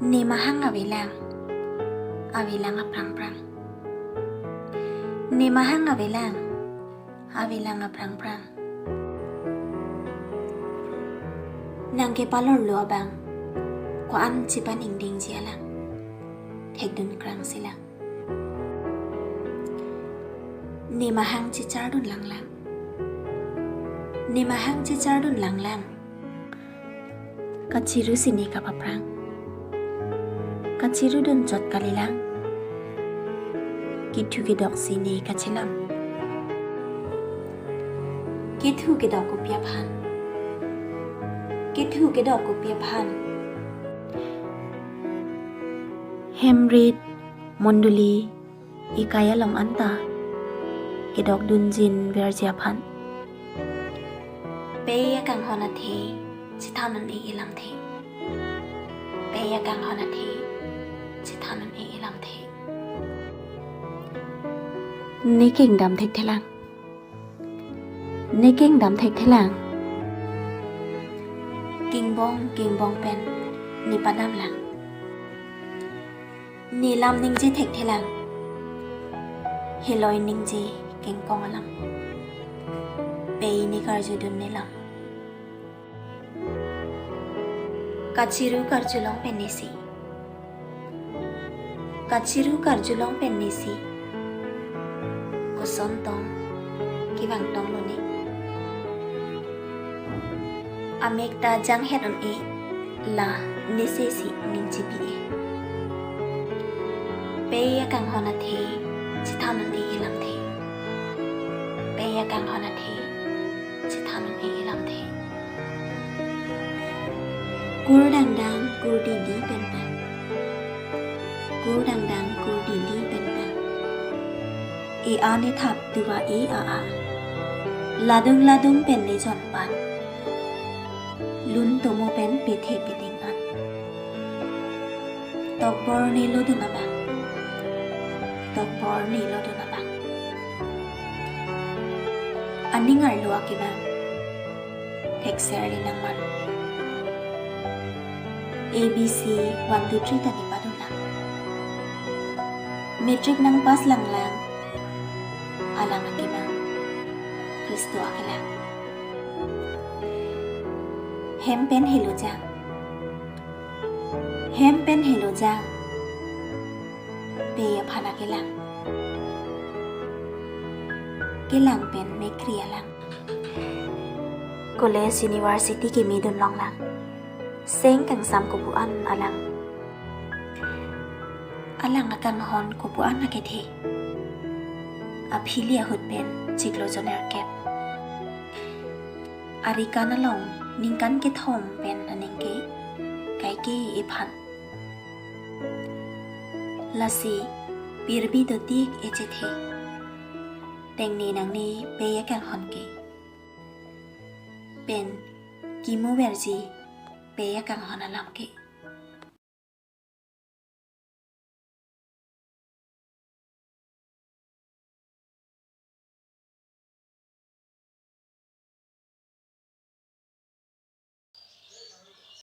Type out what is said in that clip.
Ni mahang awilang aprang-prang. Ni mahang awilang aprang-prang. Nang ke palor lo abang, ko an cipan ingding jialang, thekdun krang silang. Ni mahang cicardun lang-lang. Ni mahang cicardun lang-lang. Kaciru sini kapaprang. Kaciru dun jot kalilang. Kitu gidok sini kacilam. Kitu gidok kupiaphan. Kitu gidok kupiaphan. Hemrit, monduli, ikaya lam anta. Gidok dunjin berjiaphan. Peya kang honati, citanan ilang the. Peya kang honati, citanan ilang the. Ni kingdom thek thelang. Ni kingdom thek thelang. Kingbong pen, ni padam lang. Ni lam ningji thek thelang. Hiloi ningji kingkong alam. Pei ni karjudun nilang. Kaciru karjulong penisi. Kaciru karjulong penisi. Kusontong kibang tong luni. Amekta jang het on e la nisesi ningjibi e. Peya kang honate citanan e ilang the. Peya kang honate citanan e ilang the. Gur dang dang gur di di pen pen. Gur dang dang gur di di pen pen. E ane thap tuwa e a. Ladung pen ni jon pan. Lun tomo pen pithe piting an. Tokbor ni lodu nabang. Tokbor ni lodu nabang. Aningar lo akibang. Tekser li nang man. ABC 1 2 3 tani padun lang. Metric nang pas lang. Alang akibang. Kristo akilang. Hempen helo jang. Hempen helo jang. Peya phana kelang. Kelang pen me kriya lang. College University ki midun long lang. Seng kang sam kubuan alang. Alang akan hon kubuan akethe. Aphilia hutpen chiklo joner kep. Arikana long ningkan ke thom pen anengke kaike iphan. Lasi birbi dotik echethe. Tengni nangni peya kang honke. Pen kimu verji peya kang honalamke.